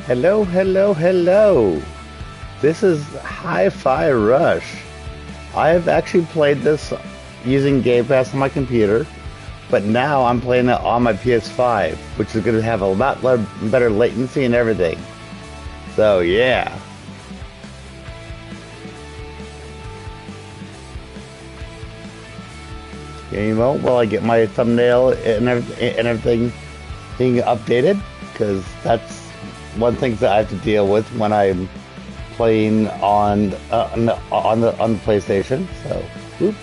Hello, hello, hello. This is Hi-Fi Rush. I have actually played this using Game Pass on my computer, but now I'm playing it on my PS5, which is going to have a lot better latency and everything. So, yeah. You know, while I get my thumbnail and everything being updated, because that's one thing that I have to deal with when I'm playing on the PlayStation. So, whoop.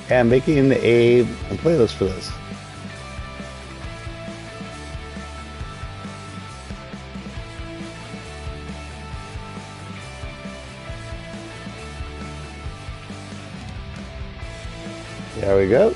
And making a playlist for this. There we go.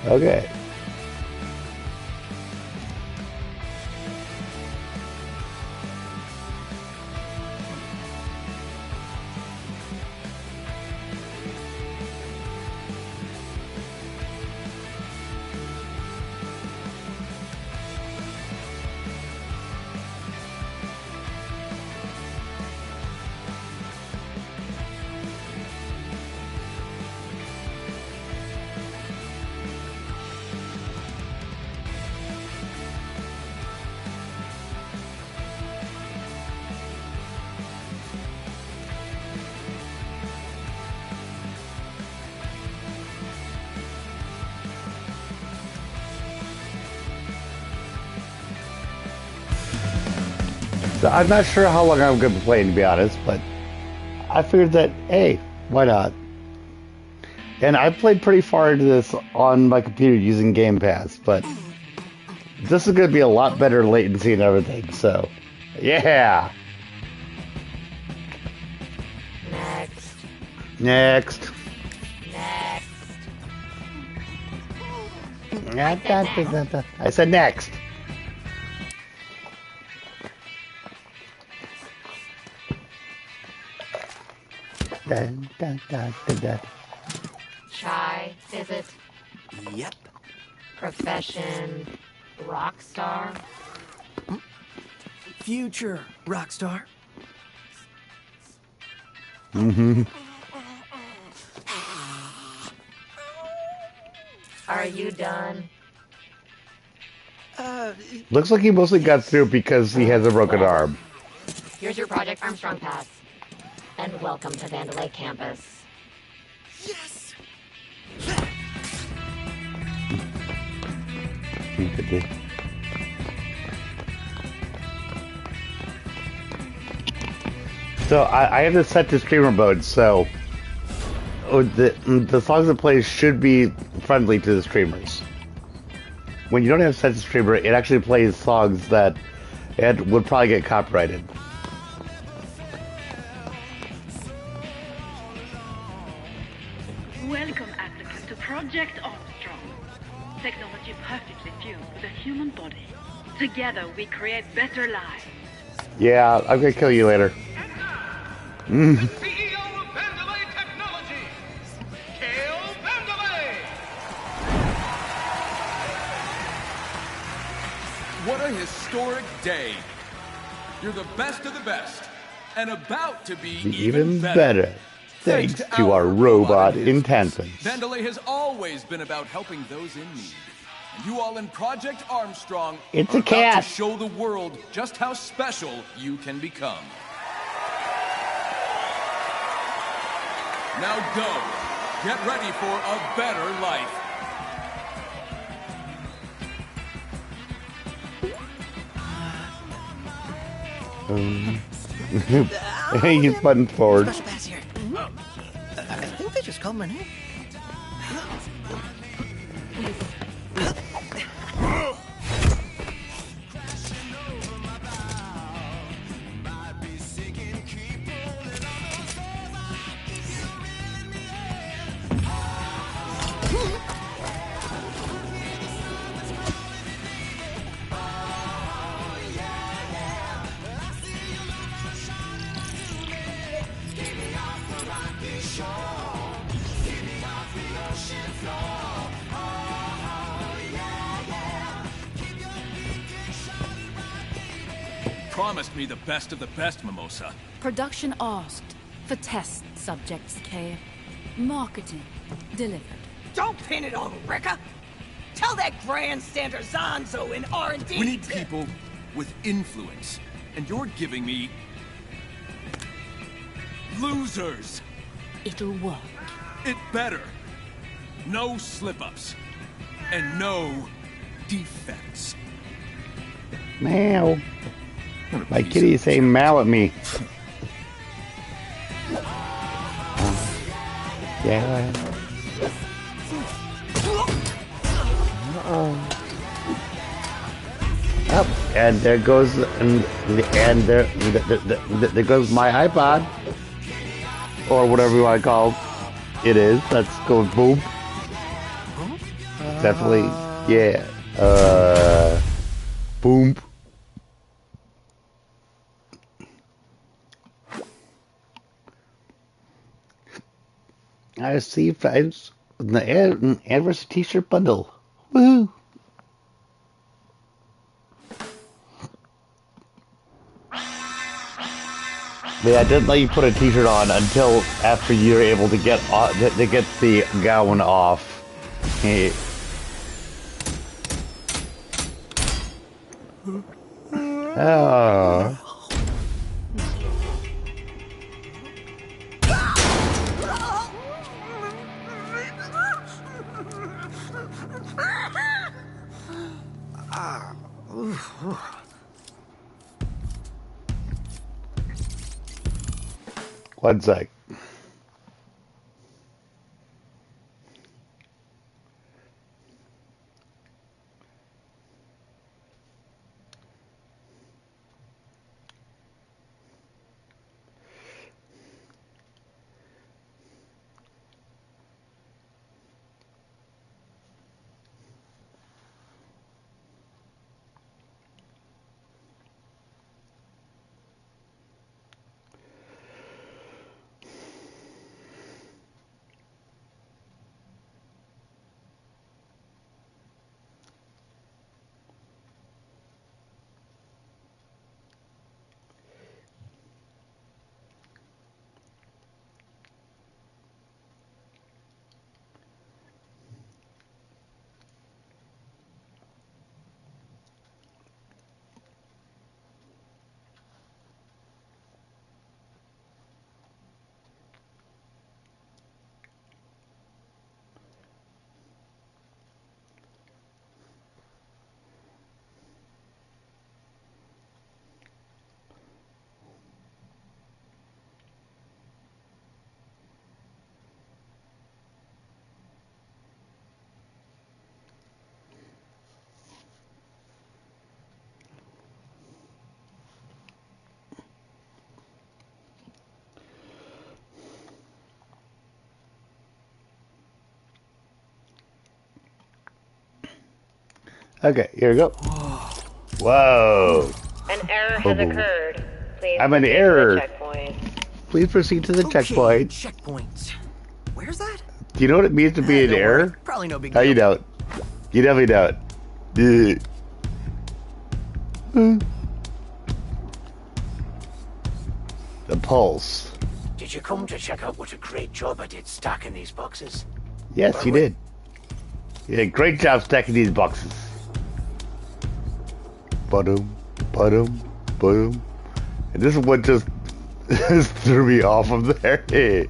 Okay. So I'm not sure how long I'm going to be playing, to be honest, but I figured that, hey, why not? And I played pretty far into this on my computer using Game Pass, but this is going to be a lot better latency and everything. So, yeah. Next. Next. Next. I said next. Dun, dun, dun, dun, dun. Shy, is it? Yep. Profession, rock star. Future rock star. Mm-hmm. Are you done? Looks like he mostly got through because he has a broken arm. Here's your Project Armstrong pass. And welcome to Vandalay campus. Yes! So I have this set to streamer mode, so the songs it plays should be friendly to the streamers. When you don't have set to streamer, it actually plays songs that it would probably get copyrighted. Welcome, applicant, to Project Armstrong. Technology perfectly fused with a human body. Together, we create better lives. Yeah, I'm gonna kill you later. The CEO of Vandalay Technology, Kale Vandalay! What a historic day. You're the best of the best, and about to be Even better. Thanks to our robot intentions. Vandalay has always been about helping those in need. And you all in Project Armstrong It's are a cat. about to show the world just how special you can become. Now go. Get ready for a better life. He's button forward. Special pass here. I think they just called my name. Promised me the best of the best, Mimosa. Production asked for test subjects care. Marketing delivered. Don't pin it on Rekka! Tell that grandstander Zanzo in R&D. We need people with influence, and you're giving me losers. It'll work. It better. No slip-ups. And no defects. Meow. My kitty is saying meow at me. Yeah. Up, and there goes there goes my iPod, or whatever you want to call it is. Let's go boom. Definitely, yeah. Boom. I see fives in the Adverse t-shirt bundle. Woohoo! Yeah, I didn't let you put a t-shirt on until after you're able to get the gown off. Hey. Oh. One sec. Okay, here we go. Whoa. An error has occurred. Please I'm an proceed to the error. checkpoint. Please proceed to the checkpoint. Checkpoint. Where's that? Do you know what it means to be an Don't worry. error? Probably no big No, deal. you don't. You definitely don't. The pulse. Did you come to check out what a great job I did stacking these boxes? Yes, you did. You did a great job stacking these boxes. Ba-dum, ba-dum, ba-dum. And this is what just threw me off of there.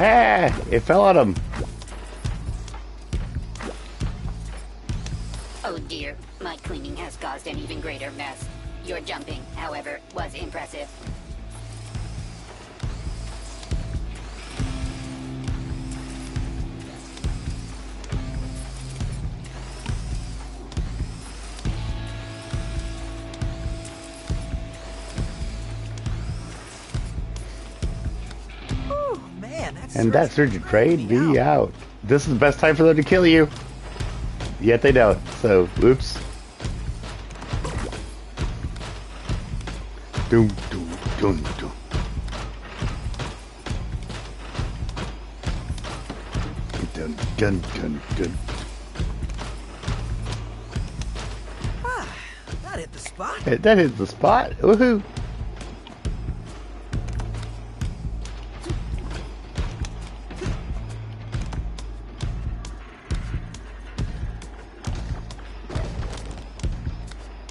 Ah, it fell on him. Oh dear, my cleaning has caused an even greater mess. Your jumping, however, was impressive. Oh, man, that's... And that surgeon trade me out. This is the best time for them to kill you. Yet they don't. So, oops. Doom, doom, doom, doom. Dun, dun, dun, dun. Ah, that hit the spot. Hey, that hit the spot. Woohoo.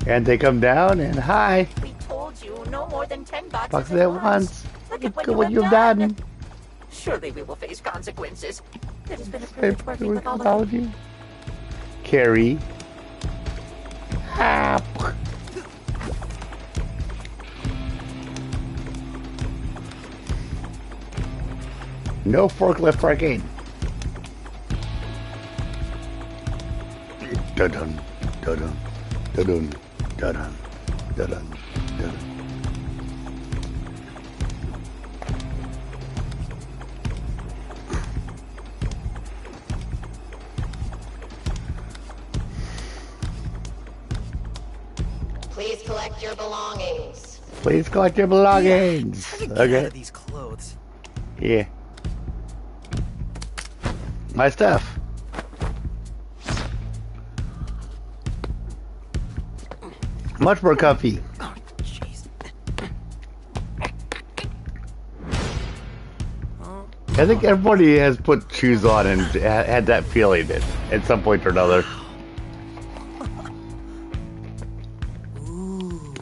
And they come down and hi. We told you no more than 10 boxes Boxes at once. Look Look at at what you've done. Surely we will face consequences. It has been a Hey, privilege working with all with of you. you. Carrie. Ah. No forklift parking. Dun-dun, dun-dun, dun-dun, dun-dun, dun-dun, dun-dun. Please collect your belongings. Please collect your belongings. I can get out Okay. of these clothes. Yeah. My stuff. Much more comfy. Oh, jeez. I think everybody has put shoes on and had that feeling at some point or another. Ooh.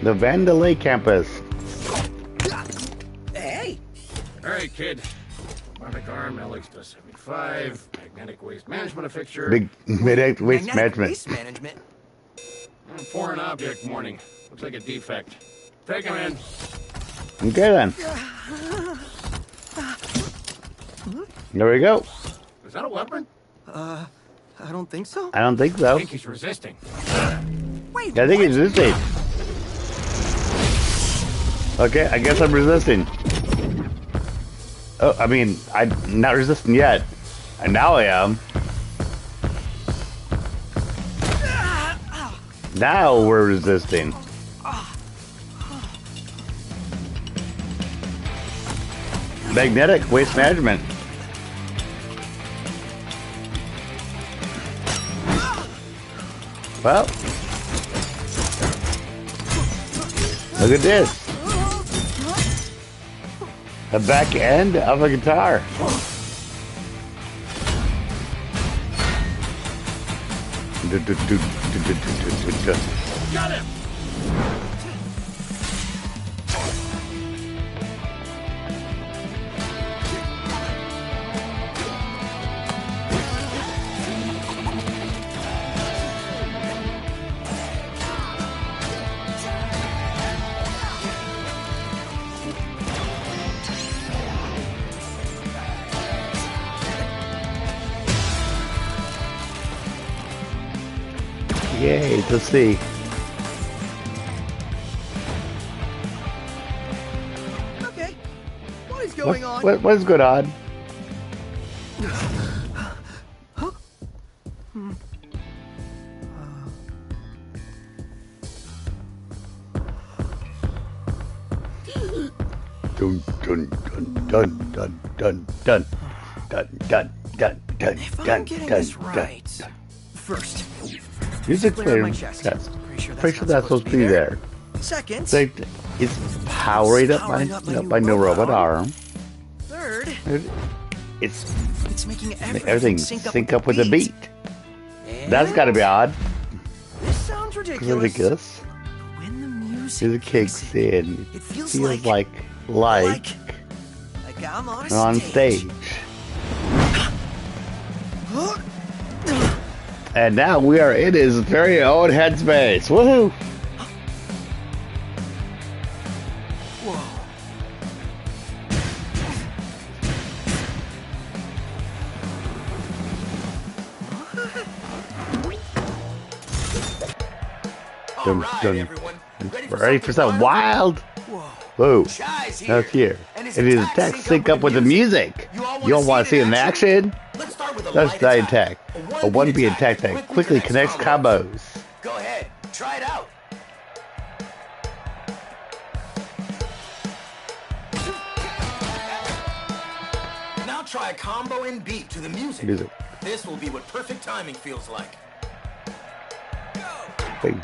The Vandalay campus. Hey! Alright, kid. Robotic arm, LX-75, magnetic waste management a fixture. Big mid waste Magnetic management. waste management. Foreign object warning. Looks like a defect. Take him in. Okay then. There we go. Is that a weapon? I don't think so. I don't think I so. think he's resisting. Wait, I think what? it's resisting. Okay, I guess I'm resisting. Oh, I mean, I'm not resisting yet. And now I am. Now we're resisting. Magnetic waste management. Well, look at this. The back end of a guitar. Got him! Yay, to see. Okay. What is going on? What's going on? Dun dun dun dun dun dun dun dun dun dun dun, If I'm dun, getting dun, this dun, right, dun. first, Music clear player. my chest. Yes. Pretty sure that's not Supposed to be there. Second, They, it's powering up my new robot arm. Third, It's it's making everything sync up with the beat. That's got to be odd. This sounds ridiculous. Ridiculous. When the music Music kicks in. it feels like I'm on stage. And now we are in his very own headspace. Woohoo! Whoa. Dun, Alright, dun. everyone. Ready for something wild? Whoa. Now here. And his attacks sync up with the music. You all want to see it in action? Let's start with a That's light the attack. A 1B attack that quickly connects combos. Go ahead, try it out. Now try a combo and beat to the music. This will be what perfect timing feels like. Wait.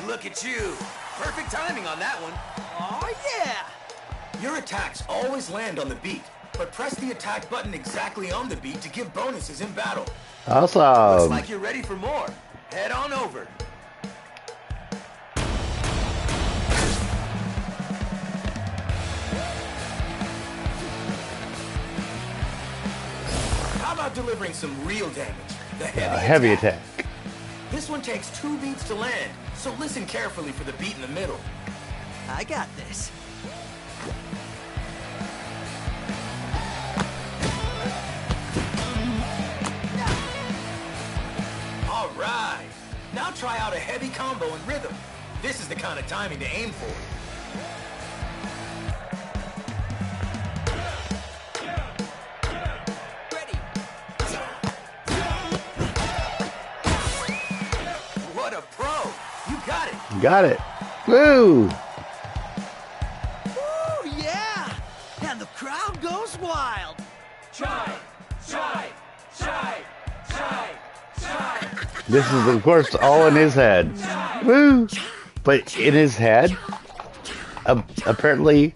Look at you. Perfect timing on that one. Oh yeah! Your attacks always land on the beat, but press the attack button exactly on the beat to give bonuses in battle. Looks Awesome. like you're ready for more. Head on over. How about delivering some real damage? The Heavy attack. This one takes 2 beats to land, so listen carefully for the beat in the middle. I got this. All right. Now try out a heavy combo and rhythm. This is the kind of timing to aim for. Ready. What a pro! You got it. Got it. Woo! Ooh, yeah! And the crowd goes wild. Try. This is, of course, all in his head. Woo! But in his head, apparently,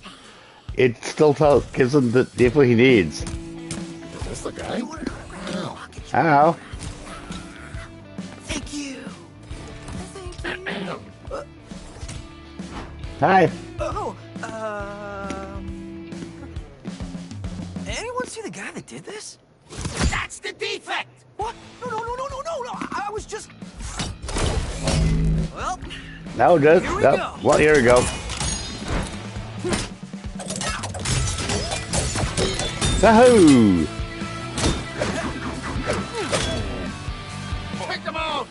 it still gives him the info he needs. Is this the guy? Ow. Thank you. Hi. Oh, anyone see the guy that did this? That's the defect! What? No, I was just... Well, No, just Here we no. go. Well, here we go. Yahoo! Pick him out!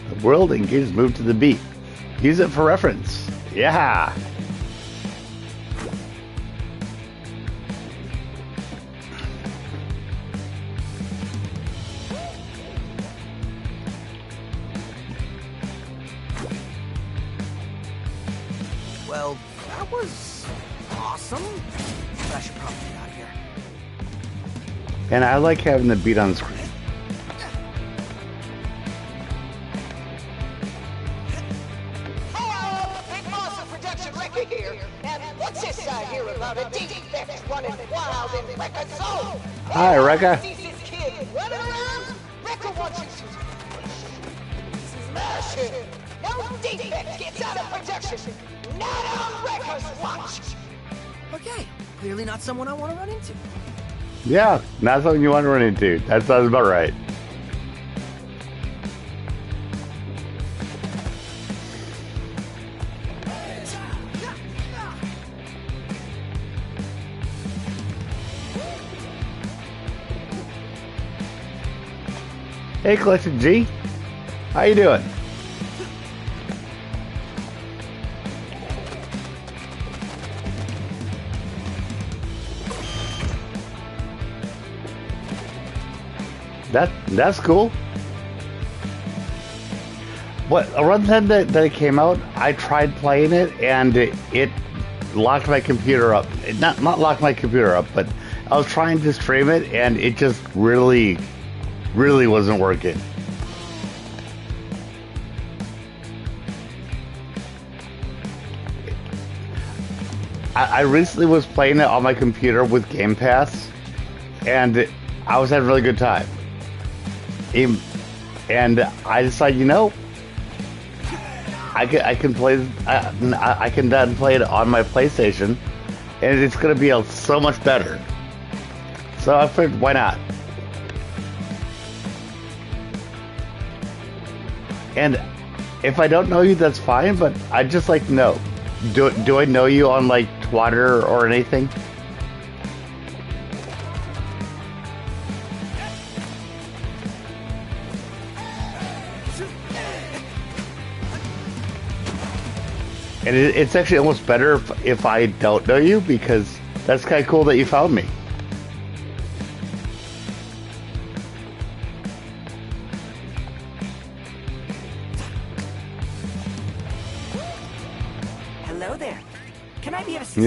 The world engages move to the beat. Use it for reference. Yeah. well, that was awesome. I should probably get out of here. And I like having the beat on the screen. Hello, Big Monster Production Record here. And what's this I hear about a defect running wild in Record Zone? Hi, Rekka. Sees this kid running around? Record wants you to smash him. No defect gets out of production. Not on Record's watch. Okay, clearly not someone I want to run into. Yeah, not something you want to run into. That sounds about right. Hey, Collection G. How you doing? That's cool. What around the time that it came out, I tried playing it and it locked my computer up. Not locked my computer up, but I was trying to stream it and it just really wasn't working. I recently was playing it on my computer with Game Pass, and I was having a really good time. And I decided, you know, I can play I can then play it on my PlayStation, and it's gonna be so much better. So I figured, why not? And if I don't know you, that's fine. But I'd just like to know, do I know you on like Twitter or anything? And it's actually almost better if I don't know you, because that's kind of cool that you found me. Hello there. Can I be of assistance?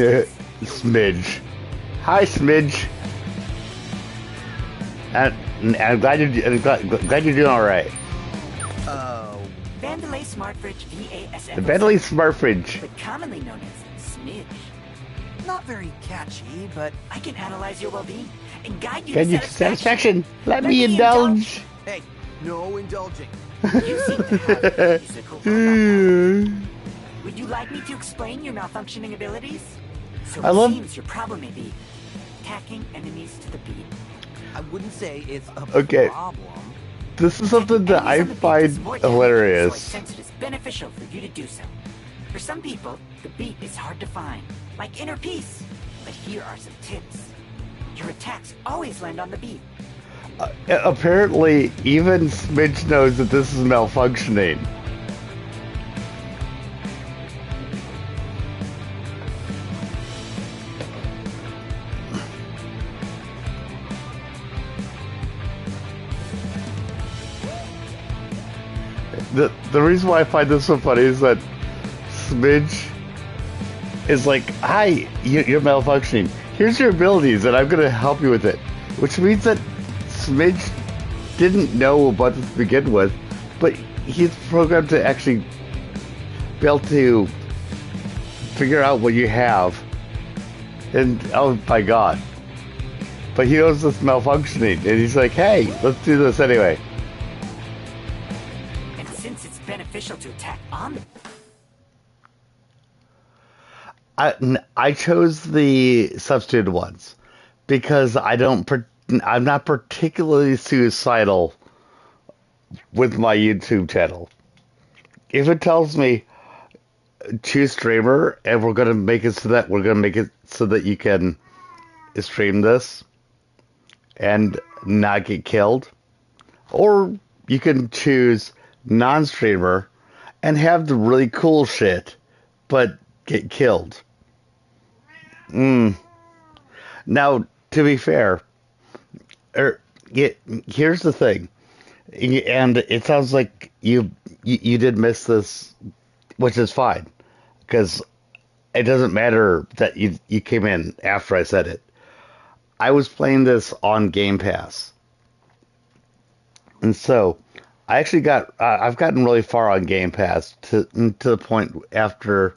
Yeah, Smidge. Hi, Smidge. And I'm glad you're doing all right. Vandalay Smart Fridge VASF. The Vandalay Smart Fridge. But commonly known as Smidge. Not very catchy, but I can analyze your well-being and guide you to satisfaction. Let me indulge. Hey, no indulging. You seem to have a musical background. Would you like me to explain your malfunctioning abilities? So it seems your problem may be attacking enemies to the beat. I wouldn't say it's a problem. This is something that I find hilarious. So I sense it is beneficial for you to do so. For some people, the beat is hard to find, like inner peace. But here are some tips. Your attacks always land on the beat. Apparently, even Smidge knows that this is malfunctioning. The reason why I find this so funny is that Smidge is like, hi, you're malfunctioning. Here's your abilities, and I'm going to help you with it. Which means that Smidge didn't know about this to begin with, but he's programmed to actually be able to figure out what you have. And, oh my god. But he knows it's malfunctioning, and he's like, hey, let's do this anyway. Beneficial to attack on them. I chose the substituted ones because I'm not particularly suicidal with my YouTube channel. If it tells me choose streamer and we're gonna make it so that you can stream this and not get killed, or you can choose non-streamer and have the really cool shit but get killed. Now, to be fair, here's the thing, and it sounds like you did miss this, which is fine, because it doesn't matter that you came in after I said it. I was playing this on Game Pass, and so I actually I've gotten really far on Game Pass to the point after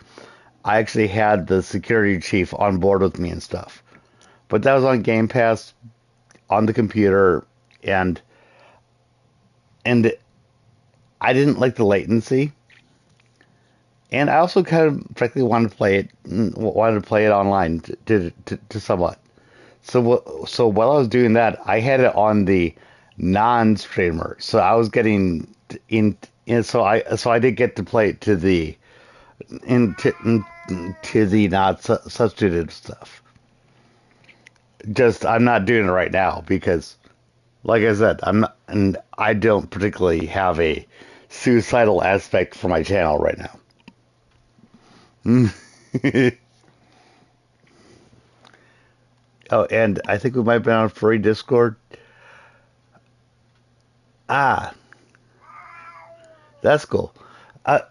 I actually had the security chief on board with me and stuff. But that was on Game Pass on the computer, and I didn't like the latency. And I also kind of frankly wanted to play it online to somewhat. So while I was doing that, I had it on the non-streamer, so I was getting so I did get to play it to the not substituted stuff. Just I'm not doing it right now because, like I said, I'm not, and I don't particularly have a suicidal aspect for my channel right now. Oh, and I think we might be on a free Discord. Ah, that's cool. Uh,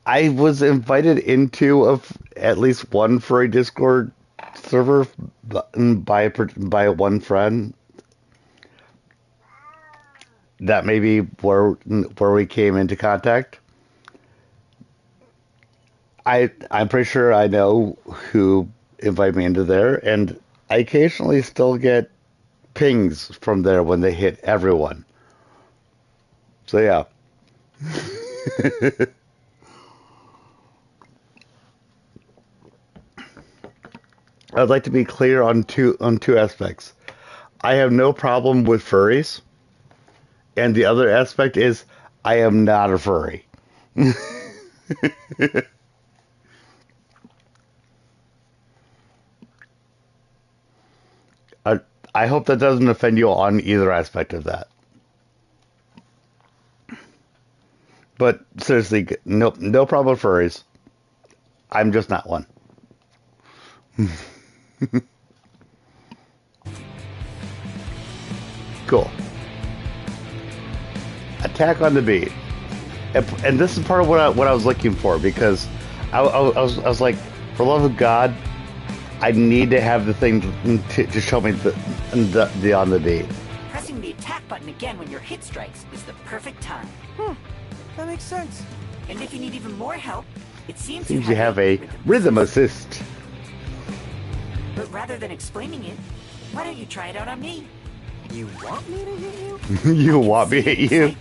I was invited into at least one free Discord server by one friend. That may be where we came into contact. I'm pretty sure I know who invited me into there, and I occasionally still get pings from there when they hit everyone. So yeah. I'd like to be clear on two aspects. I have no problem with furries, and the other aspect is I am not a furry. I, I hope that doesn't offend you on either aspect of that. But seriously, no problem with furries. I'm just not one. Cool. Attack on the beat. And this is part of what I was looking for, because I was like, for the love of God, I need to have the thing to show me the on the beat. Pressing the attack button again when your hit strikes is the perfect time. That makes sense. And if you need even more help, it seems you have a rhythm assist. But rather than explaining it, why don't you try it out on me? You want me to hit you? You want me to hit you?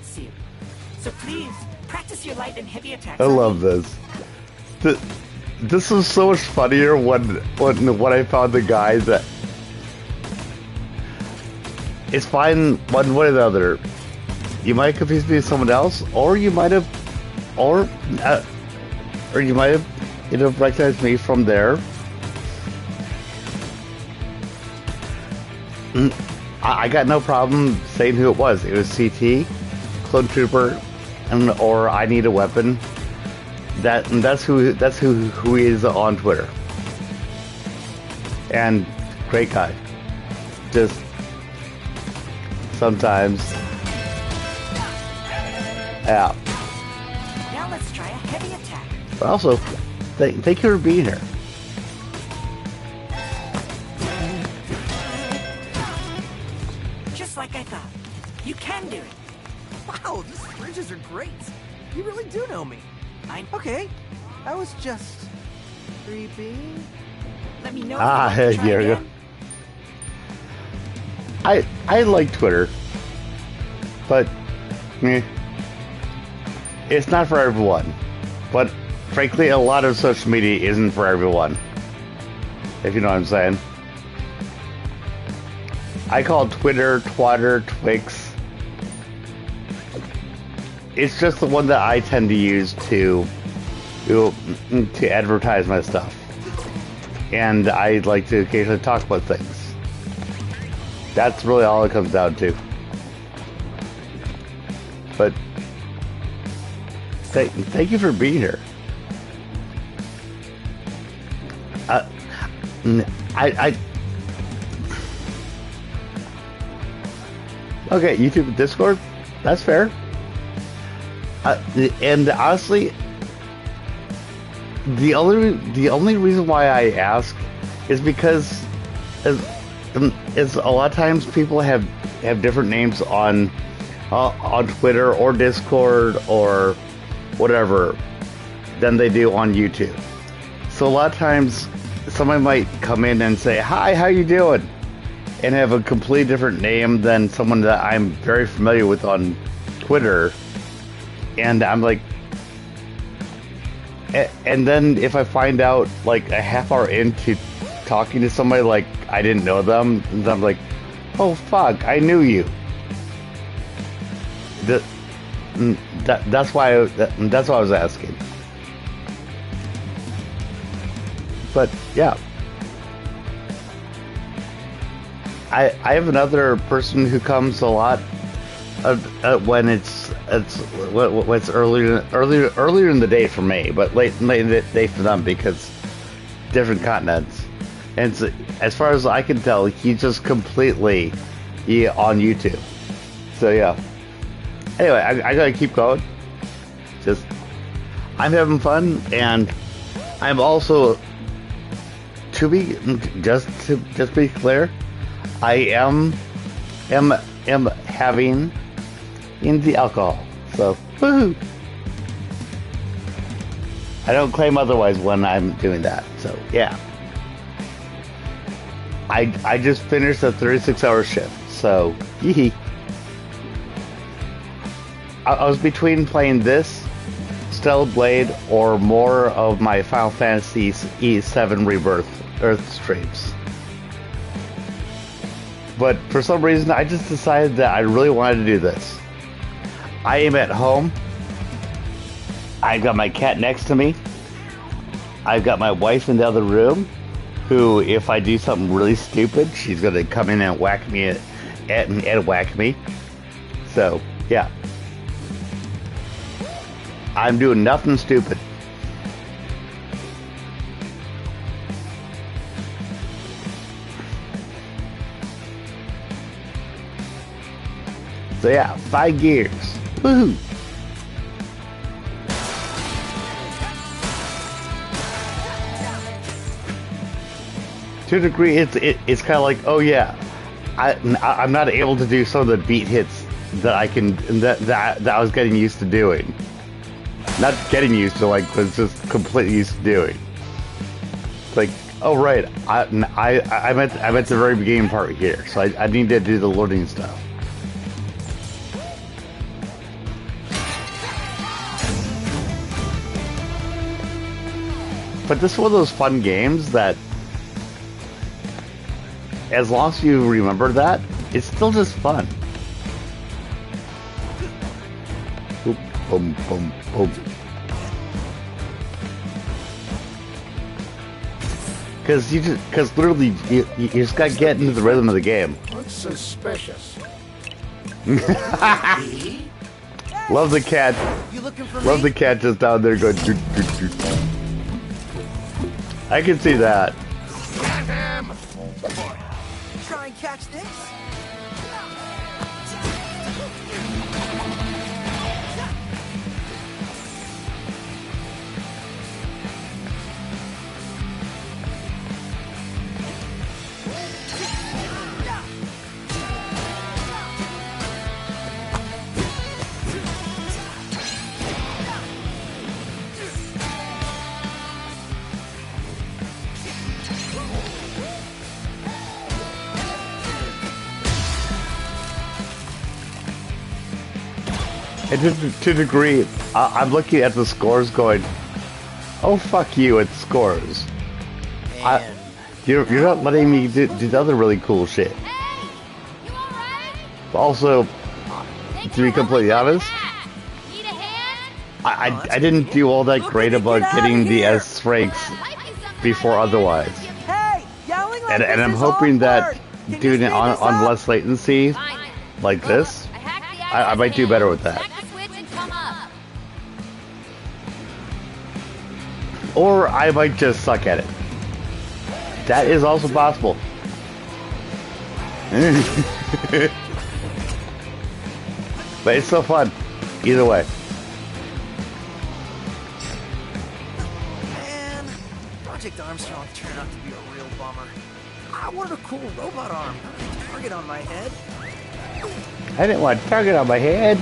So please, practice your light and heavy attacks. I love this. This is so much funnier when I found the guy that... It's fine one way or the other. You might confuse me with someone else, or you might have... Or you might have recognized me from there. I got no problem saying who it was. It was CT, Clone Trooper, or I Need a Weapon. That's who he is on Twitter. And great guy. Just sometimes, yeah. Now let's try a heavy attack. But also, thank you for being here. Just like I thought. You can do it. Wow, these bridges are great. You really do know me. Okay, that was just creepy. Let me know. Here we go. I like Twitter, but it's not for everyone. But frankly, a lot of social media isn't for everyone. If you know what I'm saying. I call Twitter, Twatter, Twix. It's just the one that I tend to use to advertise my stuff. And I like to occasionally talk about things. That's really all it comes down to. But thank you for being here. Okay, YouTube and Discord, that's fair. And honestly, the only reason why I ask is because is a lot of times people have different names on Twitter or Discord or whatever than they do on YouTube. So a lot of times somebody might come in and say, "Hi, how you doing?" and have a completely different name than someone that I'm very familiar with on Twitter. And I'm like, and then if I find out like a half hour into talking to somebody like I didn't know them, and I'm like, oh fuck, I knew you. That's why I was asking. But yeah. I have another person who comes a lot when it's earlier in the day for me, but late in the day for them because different continents. And as far as I can tell, he's just completely on YouTube. So yeah. Anyway, I gotta keep going. Just I'm having fun, and I'm also to be clear, I am having in the alcohol. So woohoo! I don't claim otherwise when I'm doing that. So yeah. I just finished a 36-hour shift, so yee. I was between playing this, Stellar Blade, or more of my Final Fantasy VII Rebirth Earth streams. But for some reason, I just decided that I really wanted to do this. I am at home. I've got my cat next to me. I've got my wife in the other room, who, if I do something really stupid, she's going to come in and whack me and whack me. So, yeah. I'm doing nothing stupid. So yeah, 5 gears. Woohoo! To a degree, it's kind of like, oh yeah, I'm not able to do some of the beat hits that I was getting used to doing. Not getting used to, like, was just completely used to doing. It's like, oh right, I'm at the very beginning part here, so I need to do the loading stuff. But this is one of those fun games that, as long as you remember that, it's still just fun. Boom, boom, boom, boom. Because literally, you just gotta get into the rhythm of the game. What's suspicious? Love the cat. You looking for Love me? the cat just down there going. Doo, doo, doo. I can see that. Try and catch this? And to a degree, I'm looking at the scores going, oh fuck you, it's scores. You're not letting me do the other really cool shit. Hey! You alright? Also, to be completely honest, Need a hand? I didn't do all that great about getting the S ranks before otherwise. Hey! Yelling like And this I'm is hoping that awkward. Can you doing it speed on this up? less latency, like this, I might do better with that. Or I might just suck at it. That is also possible. But it's so fun. Either way. Man, Project Armstrong turned out to be a real bummer. I wanted a cool robot arm, not a target on my head. I didn't want a target on my head.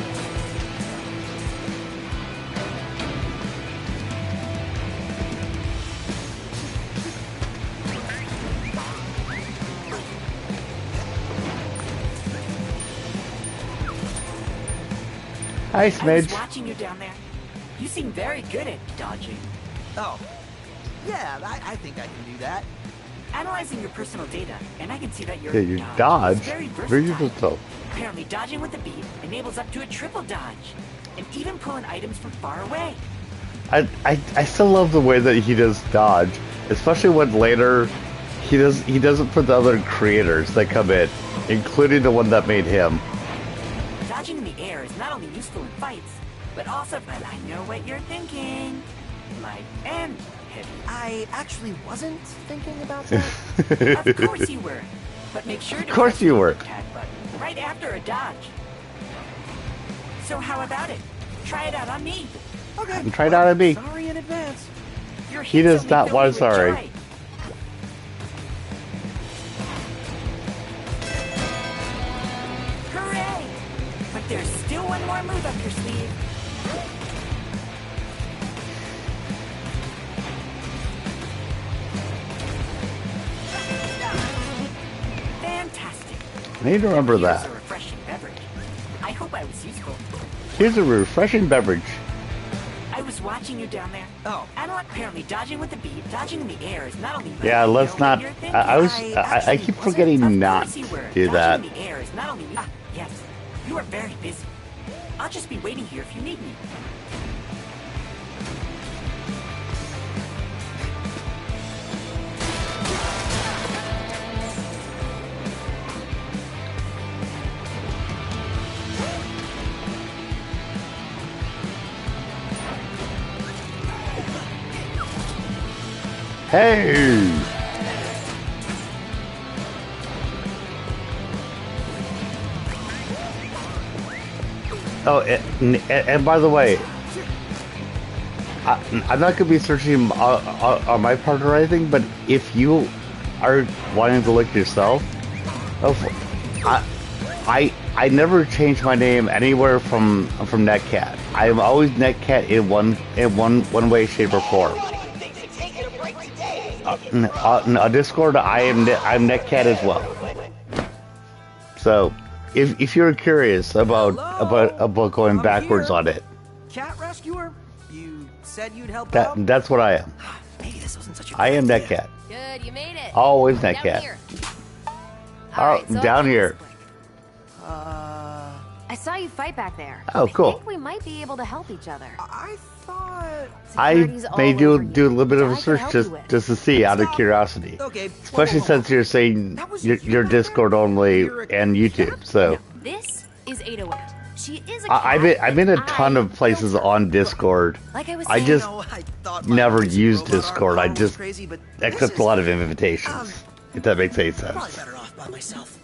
Hi, I was Smidge. watching you down there. You seem very good at dodging. Oh, yeah, I think I can do that. Analyzing your personal data, and I can see that your Yeah, you dodge. is very Very versatile. versatile. Apparently, dodging with the beat enables up to a triple dodge, and even pulling items from far away. I still love the way that he does dodge, especially when later He does it for the other creators that come in, including the one that made him. Dodging in the air is not only useful in fights, but also, but I know what you're thinking. Light and heavy. I actually wasn't thinking about that. Of course you were. But make sure to Of course you were. tag button right after a dodge. So how about it? Try it out on me. Okay. Try it out on me. Sorry in advance. Your He hits does only not fill want me with sorry. joy. Hooray! But there's still one more move up your sleeve. Fantastic. I need to remember Here's that. a refreshing beverage. I hope I was useful. Here's a refreshing beverage. I was watching you down there. Oh. And apparently dodging with the beat, dodging in the air is not only Yeah, let's not. I keep forgetting not to do that. Dodging in the air is not only yes. You are very busy. I'll just be waiting here if you need me. Hey! Oh, and by the way, I'm not going to be searching on my part or anything, but if you are wanting to look yourself, I never changed my name anywhere from NetCat. I am always NetCat in one way, shape, or form. On Discord, I'm NetCat as well. So, if you're curious about going backwards on it, Cat rescuer? You said you'd help out? that's what I am. Maybe this wasn't such a I good am idea. NetCat. Good, you made it. Always Down NetCat. here. Oh, Alright, so down here. I saw you fight back there. Oh, cool. I think we might be able to help each other. I thought... Security's I may all do over you, a little bit of a which I search can help just you with. to see out of Stop. curiosity. Okay. Especially since you're saying you're Discord only and YouTube. So This is 808. She is a I'm in a ton of places on Discord. Like I was I saying, just I thought never my use robot arm Discord. I model was just crazy, but accept this a is lot of invitations. If that makes any probably sense. better off by myself.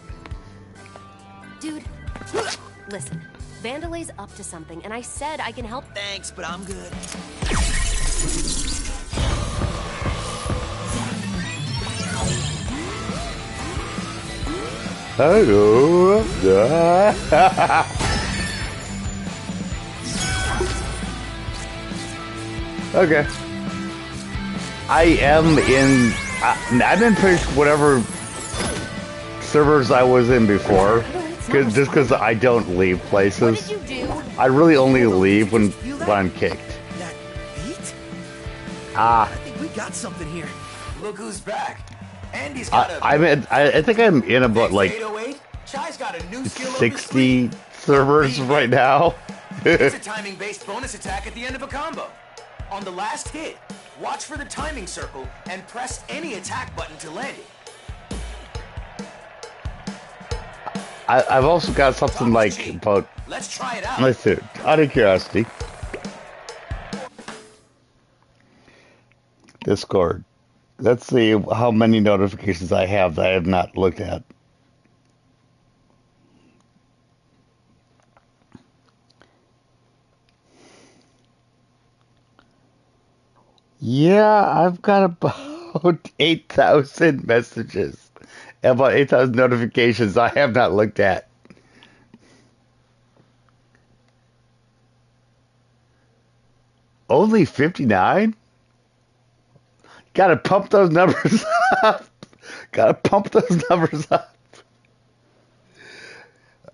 dude, listen. Vandelay's up to something, and I said I can help. Thanks, but I'm good. Hello. Okay. I'm in pretty whatever servers I was in before. Just because I don't leave What places. did you do? I really only leave when I'm kicked. That beat? Ah, I think we got something here. Look who's back. Andy's got a... I think I'm in about like 808? Chai's got a new skill up his 60 sleeve. servers right now. It's a timing-based bonus attack at the end of a combo. On the last hit, watch for the timing circle and press any attack button to land it. I've also got something like about. Let's try it out. Let's see. Out of curiosity, Discord. Let's see how many notifications I have that I have not looked at. Yeah, I've got about 8,000 messages. About 8,000 notifications I have not looked at. Only 59? Gotta pump those numbers up. Gotta pump those numbers up.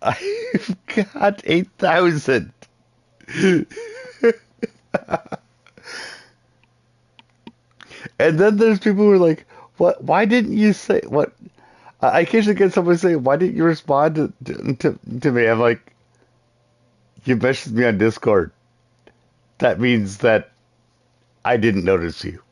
I've got 8,000. And then there's people who are like, "What? Why didn't you say what?" I occasionally get someone saying, "Why didn't you respond to me?" I'm like, "You messaged me on Discord. That means that I didn't notice you."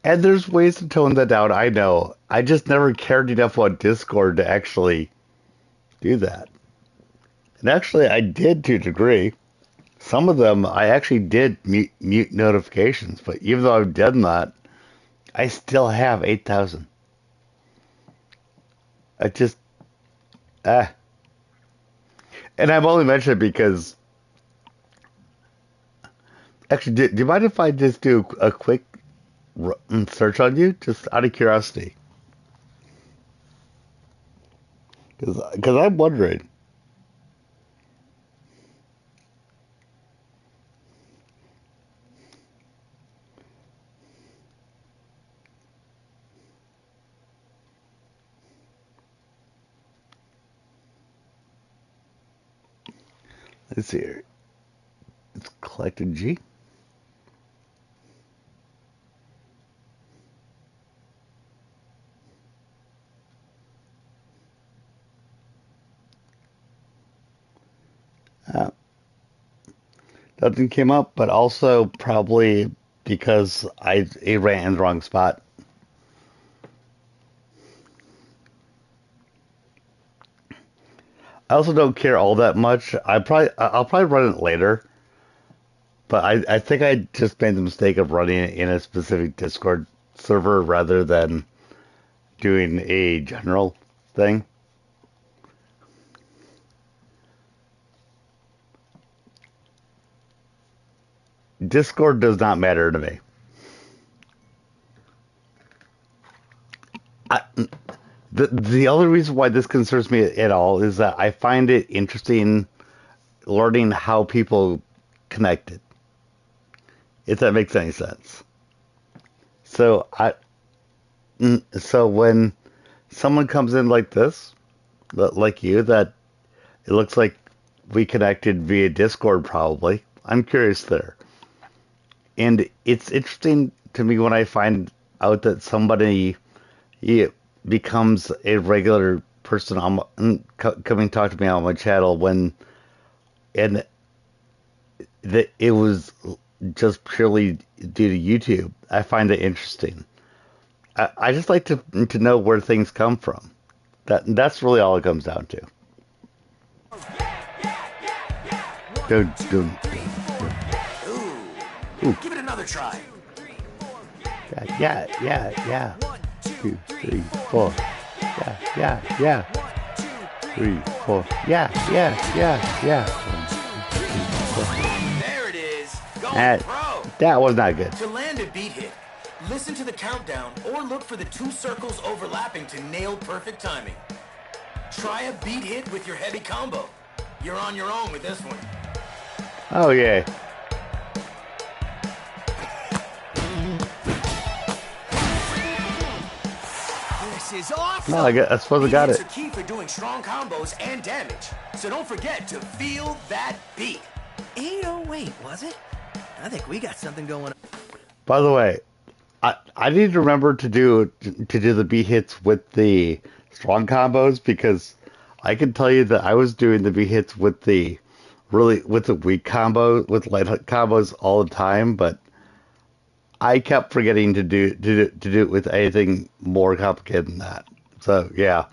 And there's ways to tone that down, I know. I just never cared enough on Discord to actually do that. And actually, I did to a degree. Some of them, I actually did mute notifications, but even though I've done that, I still have 8,000. I just, ah. And I'm only mentioning it because, actually, do you mind if I just do a quick search on you, just out of curiosity? Because I'm wondering. Let's see here. It's collected G. Nothing came up, but also probably because I ran in the wrong spot. I also don't care all that much. I'll probably run it later, but I think I just made the mistake of running it in a specific Discord server rather than doing a general thing. Discord does not matter to me. The only reason why this concerns me at all is that I find it interesting learning how people connected, if that makes any sense. So so when someone comes in like this, like you, that it looks like we connected via Discord probably. I'm curious there. And it's interesting to me when I find out that somebody becomes a regular person coming talk to me on my channel and that it was just purely due to YouTube. I find it interesting. I just like to know where things come from. That's really all it comes down to. Dun, dun, dun. Ooh. Give it another try. Yeah. 2, 3, 4. Yeah. 3, 4. Yeah. 1, 2, 3, 4. There it is. Going pro. That was not good. To land a beat hit, listen to the countdown or look for the 2 circles overlapping to nail perfect timing. Try a beat hit with your heavy combo. You're on your own with this one. Oh, yeah. This is awesome. No, I suppose I got it. Beat hits are key for doing strong combos and damage. So don't forget to feel that beat. 808, was it? I think we got something going on. By the way, I need to remember to do the beat hits with the strong combos, because I can tell you that I was doing the beat hits with the weak combo, with light combos all the time, but I kept forgetting to do it with anything more complicated than that. So yeah.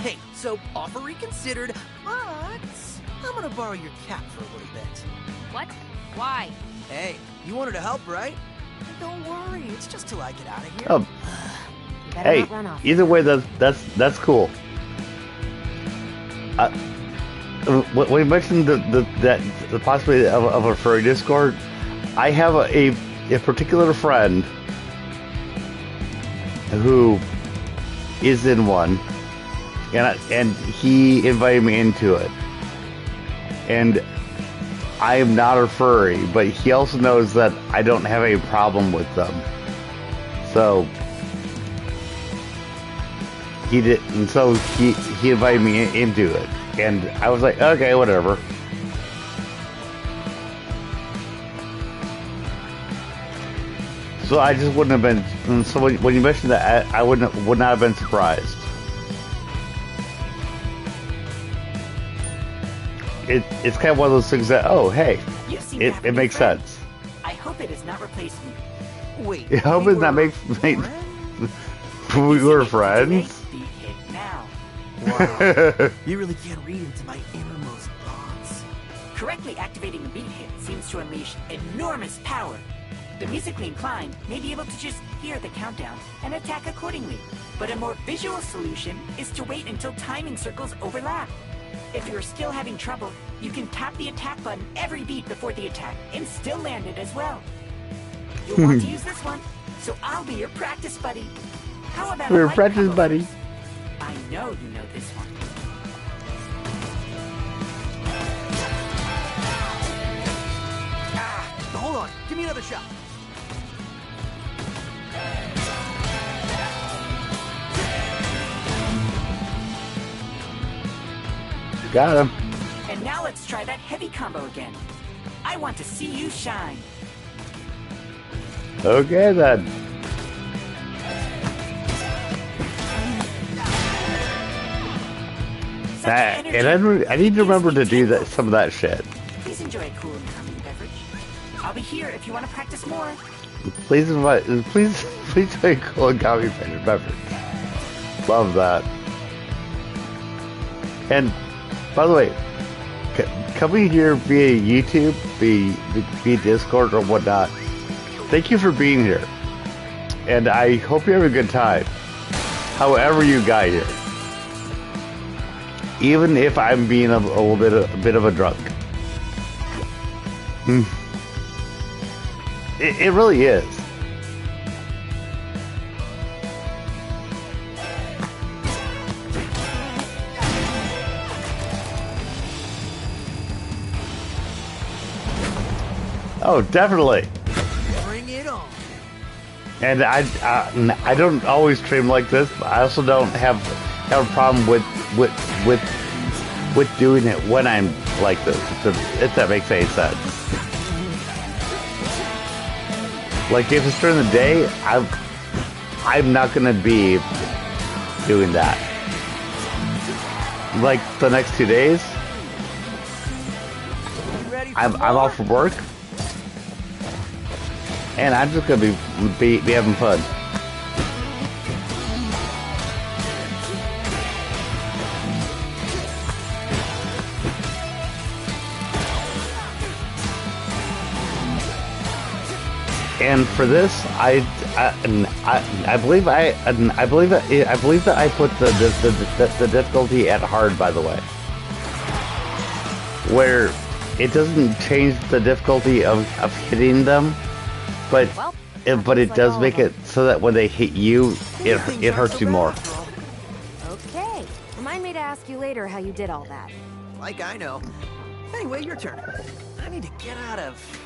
Hey, so offer reconsidered, but I'm gonna borrow your cat for a little bit. What? Why? Hey, you wanted to help, right? Don't worry, it's just till I get out of here. Oh. Better Hey, not run off. either way, that's cool. When we mentioned the possibility of a furry Discord, I have a particular friend who is in one, and he invited me into it. And I am not a furry, but he also knows that I don't have a problem with them. So he did, and so he invited me into it, and I was like, okay, whatever. So I just wouldn't have been. So when you mentioned that, I would not have been surprised. It's kind of one of those things that, oh hey, it makes sense. I hope it has not replaced me. Wait. I hope it's not make we were friends. Beat hit now. Wow. You really can't read into my innermost thoughts. Correctly activating a beat hit seems to unleash enormous power. The musically inclined may be able to just hear the countdown and attack accordingly. But a more visual solution is to wait until timing circles overlap. If you're still having trouble, you can tap the attack button every beat before the attack and still land it as well. You'll want to use this one, so I'll be your practice buddy. How about We're a light practice combo buddy. first? I know you know this one. Hold on. Give me another shot. Got him. And now let's try that heavy combo again. I want to see you shine. Okay then. Such energy. And I need to remember to do that some of that shit. Please enjoy a cool and calming beverage. I'll be here if you want to practice more. Please play cool and coffee beverage. Love that. And by the way, coming here via YouTube, via Discord or whatnot, thank you for being here. And I hope you have a good time. However you got here. Even if I'm being a bit of a drunk. It really is. Oh, definitely. Bring it on. And I don't always stream like this, but I also don't have a problem with doing it when I'm like this. If that makes any sense. Like if it's during the day, I'm not gonna be doing that. Like the next 2 days, I'm off from work, and I'm just gonna be having fun. And for this, I believe that I put the difficulty at hard, by the way, where it doesn't change the difficulty of hitting them, but it does make it so that when they hit you, it hurts you more. Okay. Remind me to ask you later how you did all that. Like I know. Anyway, your turn. I need to get out of...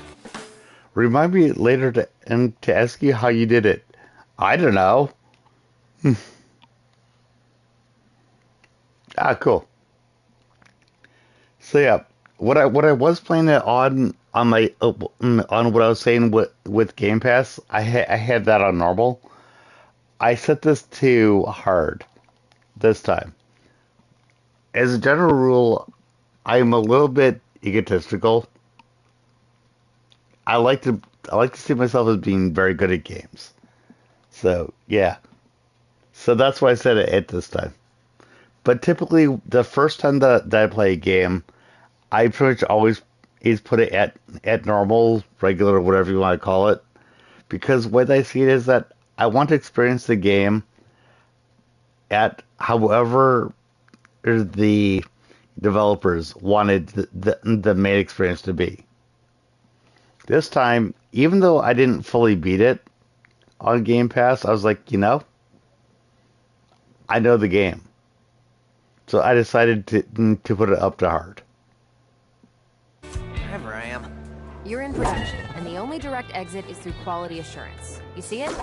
Remind me later to ask you how you did it. I don't know. Cool. So yeah, what I was playing it on my on what I was saying with Game Pass, I had that on normal. I set this to hard this time. As a general rule, I'm a little bit egotistical. I like to see myself as being very good at games. So yeah. So that's why I said it at this time. But typically the first time that I play a game, I pretty much always put it at normal, regular, whatever you want to call it. Because what I see it is that I want to experience the game at however the developers wanted the main experience to be. This time, even though I didn't fully beat it on Game Pass, I was like, I know the game. So I decided to put it up to hard. Wherever I am. You're in production, and the only direct exit is through quality assurance. You see it?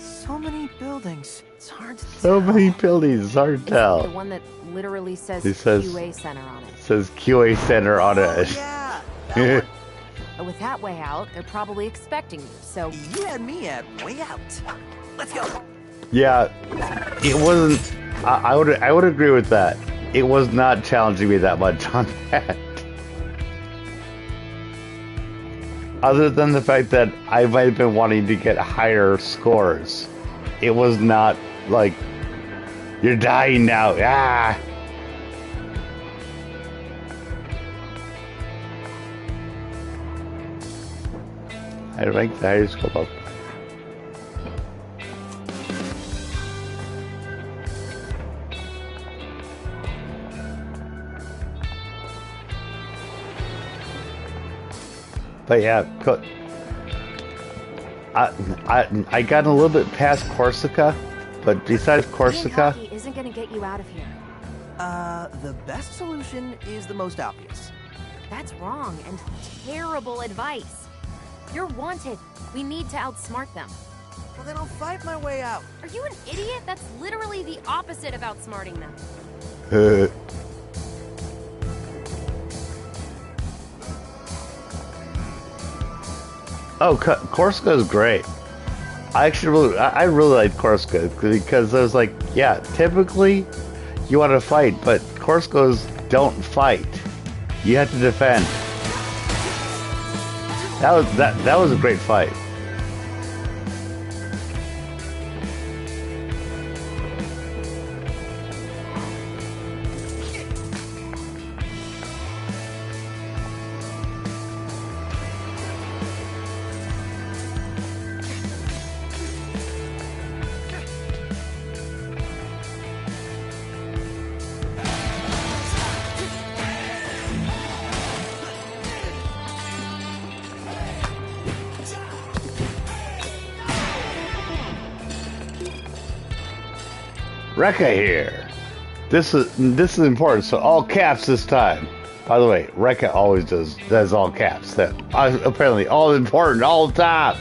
So many buildings. It's hard to So tell. many buildings, it's hard to The tell. one that literally says It says- QA Center on it. It says QA Center on it. Yeah, that one. With that way out, they're probably expecting you, so... You had me at way out. Let's go. Yeah, it wasn't. I would agree with that. It was not challenging me that much on that. other than the fact that I might have been wanting to get higher scores. It was not like, you're dying now. Ah! I ranked the highest score up. But yeah, I got a little bit past Corsica, but besides Corsica, Being cocky isn't gonna get you out of here. The best solution is the most obvious. That's wrong and terrible advice. You're wanted. We need to outsmart them. Well, then I'll fight my way out. Are you an idiot? That's literally the opposite of outsmarting them. oh, Corsica is great. I really like Corsica because I was like, yeah, typically you want to fight, but Corsica's don't fight. You have to defend. That was a great fight. Rekka here. This is important. So all caps this time. By the way, Rekka always does all caps. That apparently all important all the time.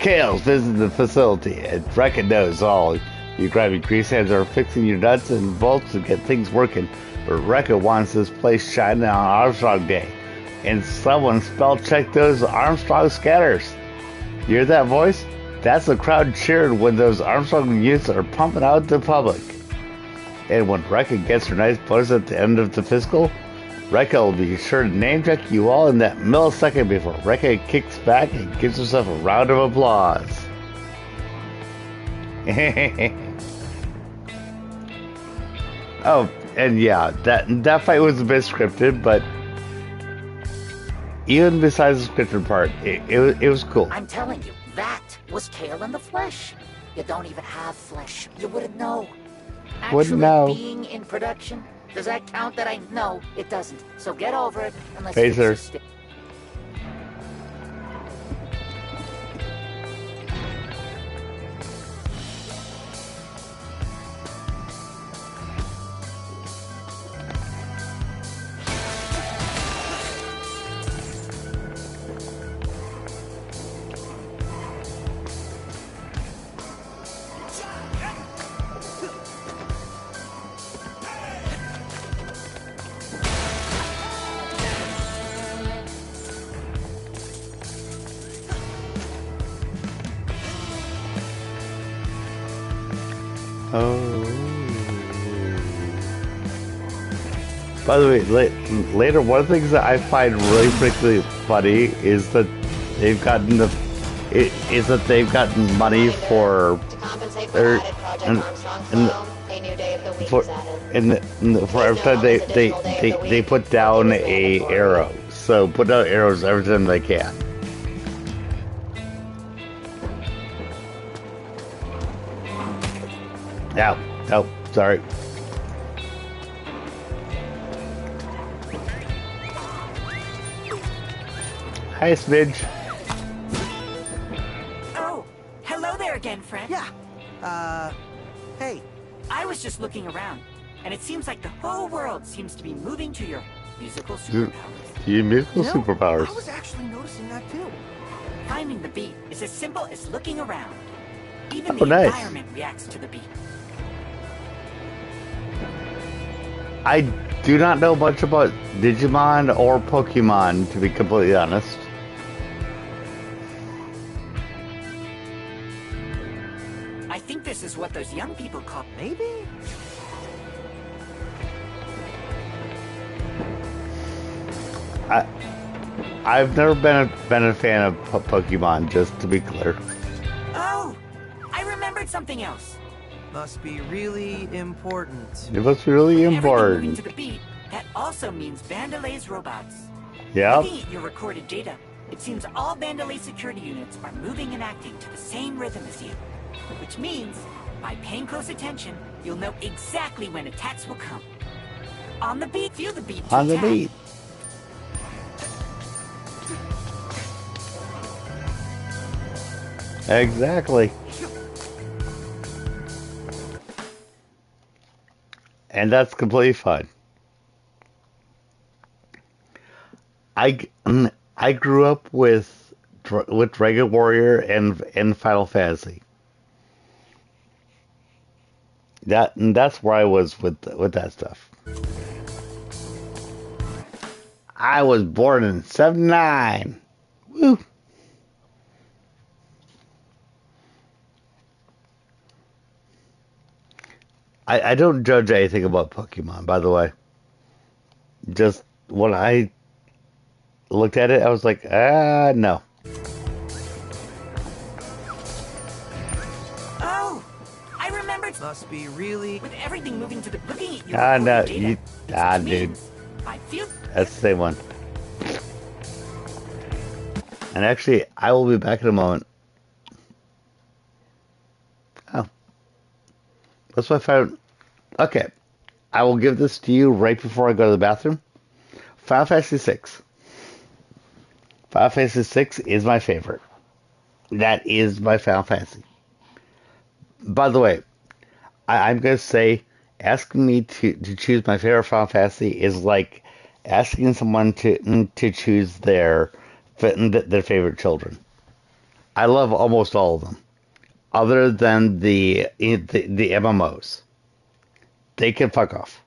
Kale's visiting the facility, and Rekka knows all. You grabbing grease hands are fixing your nuts and bolts to get things working. But Rekka wants this place shining on Armstrong Day, and someone spell check those Armstrong scanners. You hear that voice? That's the crowd cheering when those Armstrong units are pumping out to the public. And when Rekka gets her nice bonus at the end of the fiscal, Rekka will be sure to name check you all in that millisecond before Rekka kicks back and gives herself a round of applause. Oh, and yeah, that fight was a bit scripted, but even besides the scripted part, it was cool. I'm telling you, that was Kale in the flesh. You don't even have flesh. You wouldn't know. Wouldn't Actually know. being in production, does that count that I know? It doesn't. So get over it and let's Phaser. fix this. Oh. By the way, later, one of the things that I find really particularly funny is that they've gotten money for for every time they put down a arrow. So put down arrows every time they can. Oh, sorry. Hi, Smidge. Oh, hello there again, friend. Yeah. Hey. I was just looking around, and it seems like the whole world seems to be moving to your musical superpowers. Your musical You know, superpowers. I was actually noticing that too. Finding the beat is as simple as looking around. Even Oh, the nice. environment reacts to the beat. I do not know much about Digimon or Pokemon, to be completely honest. I think this is what those young people call Maybe? I've never been a fan of Pokemon, just to be clear. Oh, I remembered something else. Must be really important. It was really With everything moving important. to the beat, that also means Vandelay's robots. Yep. Looking at your recorded data, it seems all Vandelay security units are moving and acting to the same rhythm as you. Which means, by paying close attention, you'll know exactly when attacks will come. On the beat, feel the beat to On the attack. beat. Exactly. And that's completely fine. I grew up with Dragon Warrior and Final Fantasy. That's where I was with that stuff. I was born in '79. Woo! I don't judge anything about Pokemon, by the way. Just when I looked at it, I was like, no. Oh, I remembered. Must be really... With everything moving to the looking at your Ah, recorded no, data, which dude. means, I feel. That's the same one. And actually, I will be back in a moment. Oh, that's what I found. Okay, I will give this to you right before I go to the bathroom. Final Fantasy VI. Final Fantasy VI is my favorite. That is my Final Fantasy. By the way, I'm going to say asking me to choose my favorite Final Fantasy is like asking someone to choose their favorite children. I love almost all of them, other than the MMOs. They can fuck off.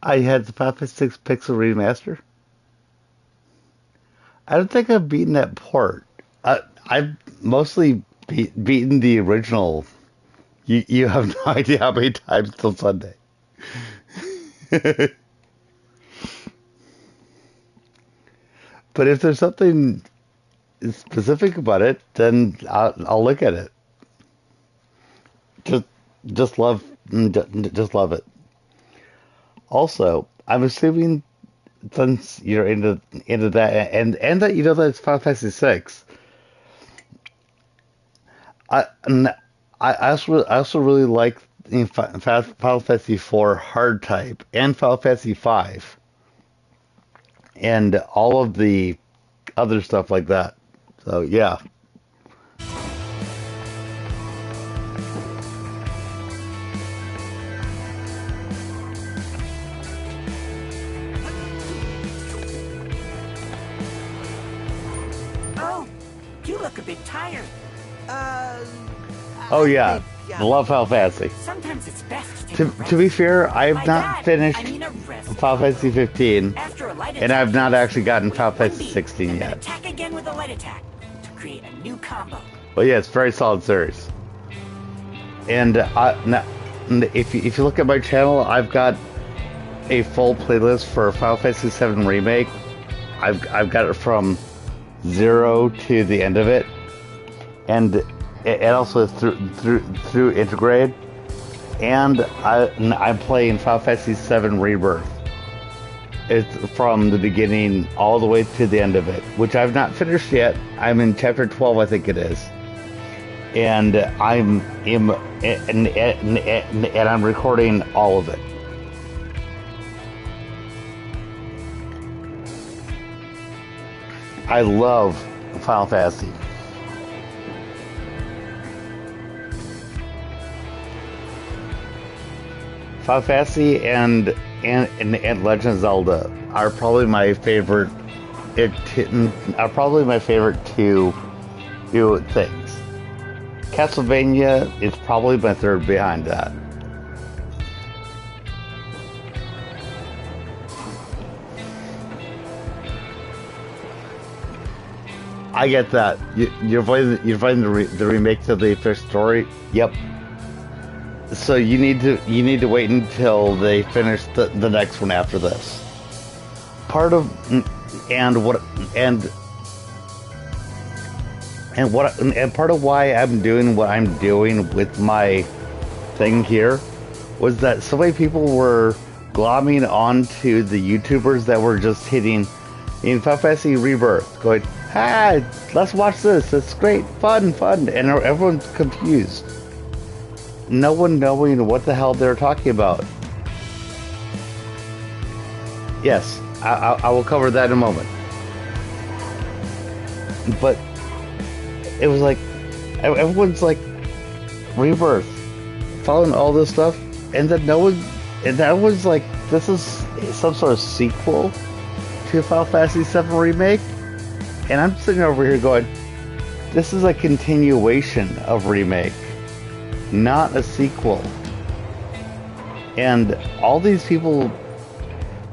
I had the Final Fantasy 6 Pixel Remaster. I don't think I've beaten that port. I've mostly beaten the original. You have no idea how many times till Sunday. But if there's something specific about it, then I'll look at it. Just just love just love it. Also, I'm assuming since you're into that and that you know that it's Final Fantasy 6. I and I also really like Final Fantasy 4 hard type and Final Fantasy 5 and all of the other stuff like that. So yeah. Oh, you look a bit tired. Oh yeah, love Final Fantasy. Sometimes it's best to take a rest. To be fair, I have By not that, finished I mean a rest. Final Fantasy 15, After a light and I've attack, not actually gotten Final wait Fantasy 1B, 16 and then yet. attack again with a light attack to create a new combo. But yeah, it's a very solid series. And if you look at my channel, I've got a full playlist for Final Fantasy 7 Remake. I've got it from 0 to the end of it, and it also through Intergrade. And I'm playing Final Fantasy 7 Rebirth. It's from the beginning all the way to the end of it, which I've not finished yet. I'm in chapter 12, I think it is, and I'm recording all of it. I love Final Fantasy. Final Fantasy and Legend of Zelda are probably my favorite. Are probably my favorite two things. Castlevania is probably my third behind that. I get that. You're playing the remake to the first story. Yep. So you need to wait until they finish the next one after this. Part of part of why I'm doing what I'm doing with my thing here was that so many people were glomming onto the YouTubers that were just hitting in Final Fantasy Rebirth, going, "Ah, let's watch this. It's great, fun," and everyone's confused. No one knowing what the hell they're talking about. Yes, I will cover that in a moment. But it was like everyone's like Rebirth, following all this stuff, and then that was like, this is some sort of sequel to Final Fantasy 7 Remake, and I'm sitting over here going, this is a continuation of Remake, not a sequel. And all these people,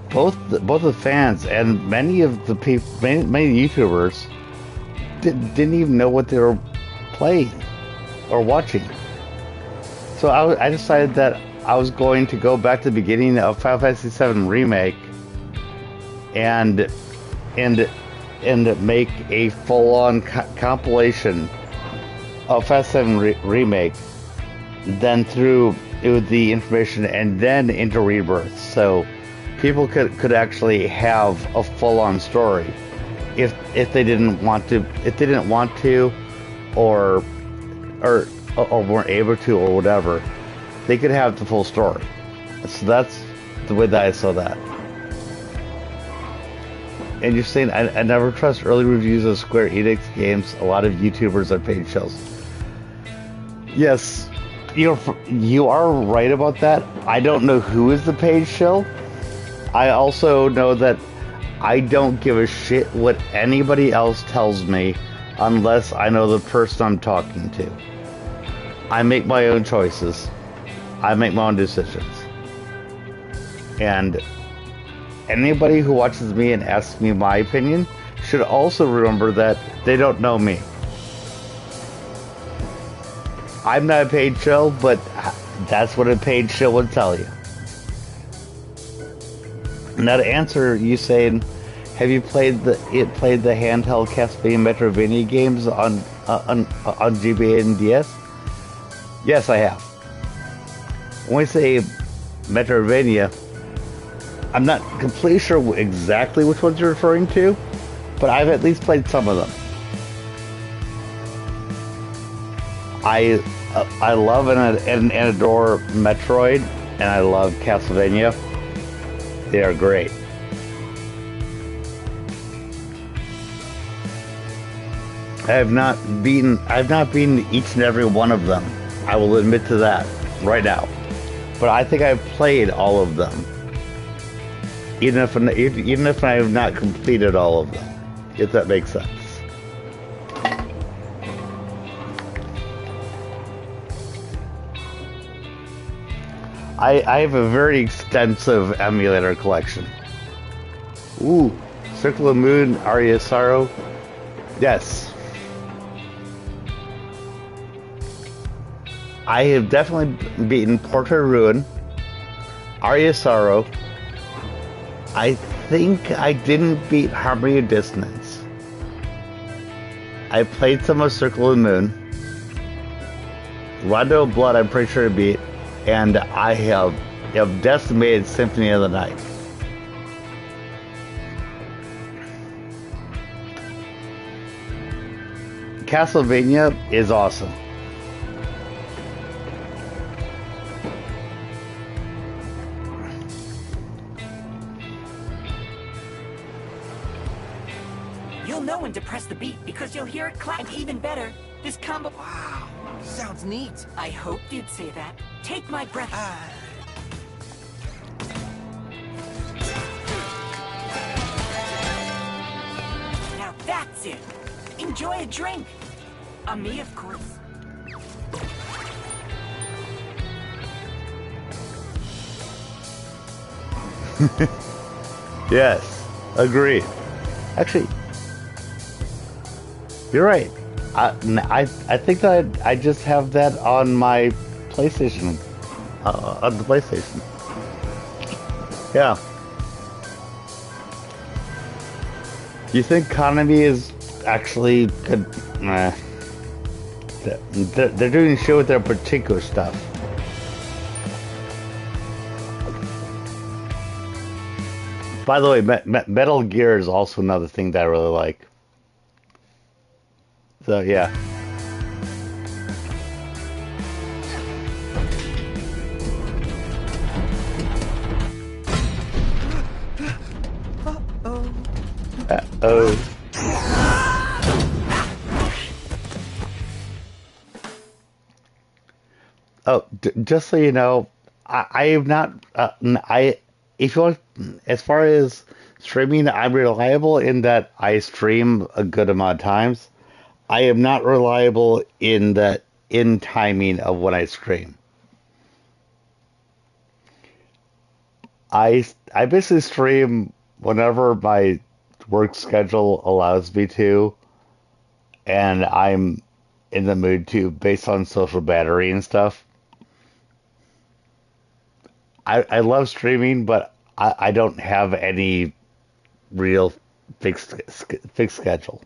both the fans and many of the people, many YouTubers, didn't even know what they were playing or watching. So I decided that I was going to go back to the beginning of Final Fantasy 7 Remake and make a full-on compilation of Final Fantasy 7 Remake, then through the information and then into Rebirth, so people could actually have a full-on story if they didn't want to, or weren't able to, or whatever. They could have the full story. So that's the way that I saw that. And you're saying I never trust early reviews of Square Enix games. A lot of YouTubers are paid shells. Yes, you are right about that. I don't know who is the paid shill. I also know that I don't give a shit what anybody else tells me unless I know the person I'm talking to. I make my own choices. I make my own decisions. And anybody who watches me and asks me my opinion should also remember that they don't know me. I'm not a paid show, but that's what a paid show would tell you. Now to answer you saying, have you played the handheld Castlevania Metroidvania games on GBA and DS? Yes, I have. When we say Metroidvania, I'm not completely sure exactly which ones you're referring to, but I've at least played some of them. I love and adore Metroid, and I love Castlevania. They are great. I've not beaten each and every one of them. I will admit to that right now. But I think I've played all of them. Even if I have not completed all of them. If that makes sense. I have a very extensive emulator collection. Ooh, Circle of the Moon, Aria of Sorrow. Yes. I have definitely beaten Portrait of Ruin, Aria of Sorrow. I think I didn't beat Harmony of Dissonance. I played some of Circle of the Moon. Rondo of Blood, I'm pretty sure I beat. And I have decimated Symphony of the Night. Castlevania is awesome. You'll know when to press the beat because you'll hear it clap. And even better, this combo... Wow, sounds neat. I hoped you'd say that. Take my breath. Now that's it. Enjoy a drink. Me, of course. Yes, agreed. Actually, you're right. I think that I just have that on my PlayStation. On the PlayStation. Yeah. You think Konami is actually good? Nah. They're doing shit with their particular stuff. By the way, Metal Gear is also another thing that I really like. So, yeah. Uh-oh. Oh, just so you know, I have not, if you want, as far as streaming, I'm reliable in that I stream a good amount of times. I am not reliable in that in timing of when I stream. I basically stream whenever my work schedule allows me to, and I'm in the mood to, based on social battery and stuff. I love streaming, but I don't have any real fixed schedule.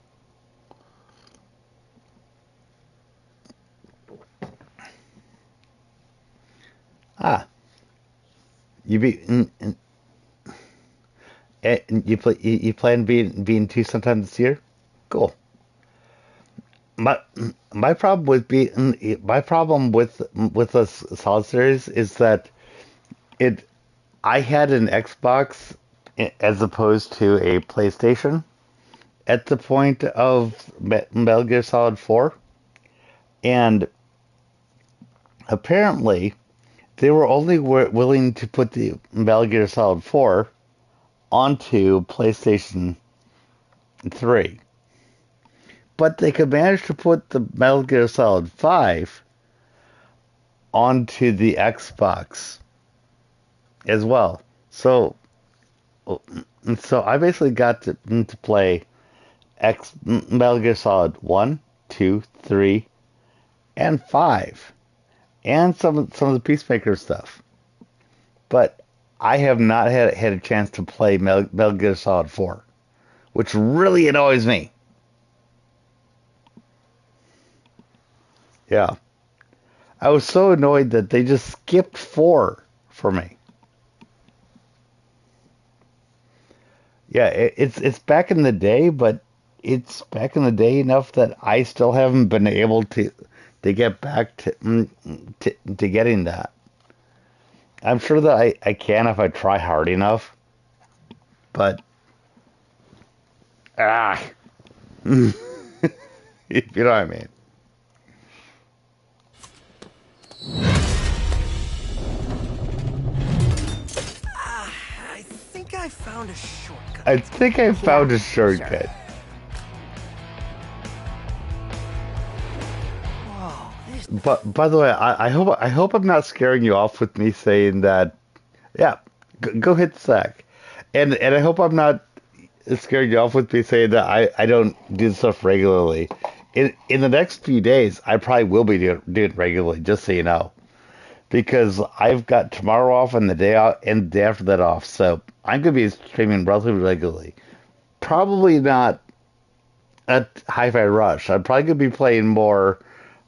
Ah, you be you plan being two sometime this year? Cool. My my problem with the Solid series is that it I had an Xbox as opposed to a PlayStation at the point of Metal Gear Solid 4, and apparently they were only willing to put the Metal Gear Solid 4 onto PlayStation 3. But they could manage to put the Metal Gear Solid 5 onto the Xbox as well. So and so I basically got to play Metal Gear Solid 1, 2, 3, and 5, and some of the Peacemaker stuff. But I have not had a chance to play Metal Gear Solid 4, which really annoys me. Yeah. I was so annoyed that they just skipped 4 for me. Yeah, it's back in the day, but it's back in the day enough that I still haven't been able to get back to getting that. I'm sure that I can if I try hard enough, but if you know what I mean. I think I found a shortcut. I think I found a shortcut. Whoa, this... But by the way, I hope I'm not scaring you off with me saying that. Yeah, go hit the sack, and I hope I'm not scaring you off with me saying that I don't do this stuff regularly. In the next few days, I probably will be doing it regularly, just so you know, because I've got tomorrow off and the day out and the day after that off, so I'm gonna be streaming relatively regularly. Probably not at Hi-Fi Rush. I'm probably gonna be playing more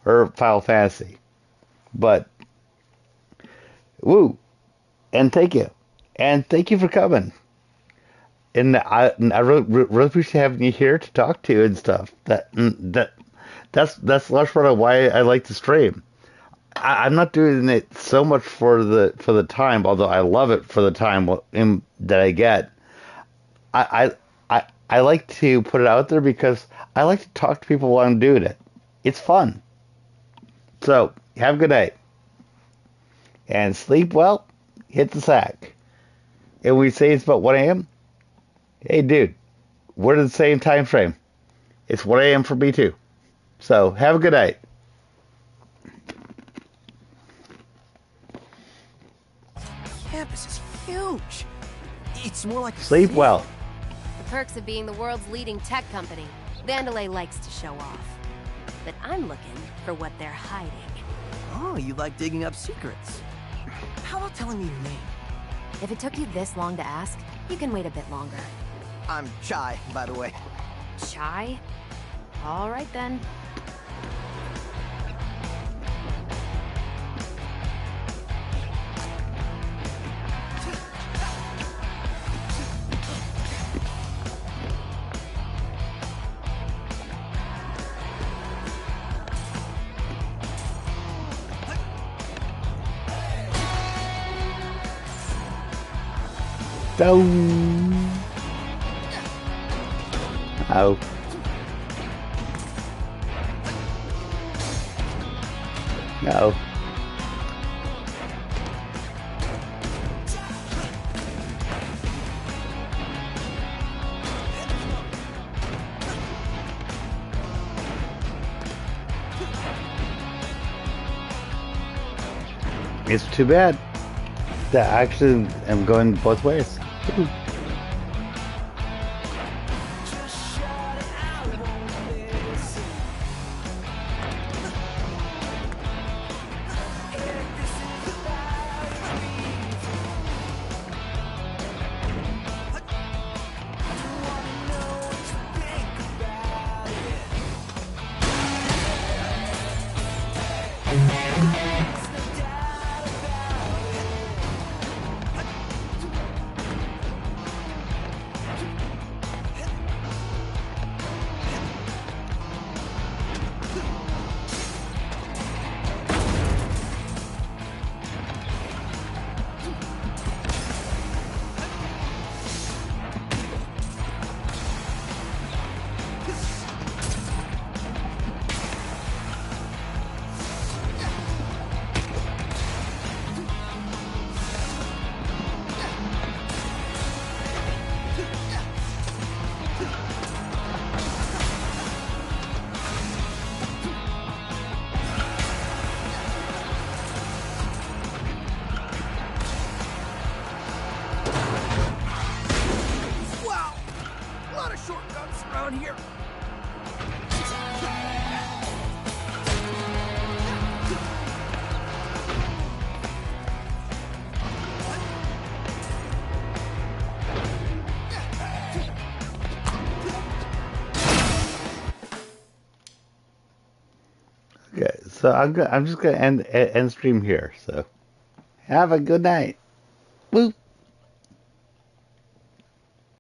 or Final Fantasy, but woo, and thank you, for coming. And I really appreciate having you here to talk to and stuff. That's large part of why I like to stream. I'm not doing it so much for the time, although I love it for the time that I get. I like to put it out there because I like to talk to people while I'm doing it. It's fun. So have a good night and sleep well. Hit the sack. And we say it's about 1 a.m. Hey, dude, we're in the same time frame. It's 1 a.m. for me, too. So, have a good night. Campus is huge. It's more like... Sleep well. The perks of being the world's leading tech company. Vandelay likes to show off. But I'm looking for what they're hiding. Oh, you like digging up secrets. How about telling me your name? If it took you this long to ask, you can wait a bit longer. I'm Chai, by the way. Chai? All right, then. Down. Oh. No. It's too bad that I actually am going both ways. Okay, so I'm just gonna end stream here. So have a good night. Boop.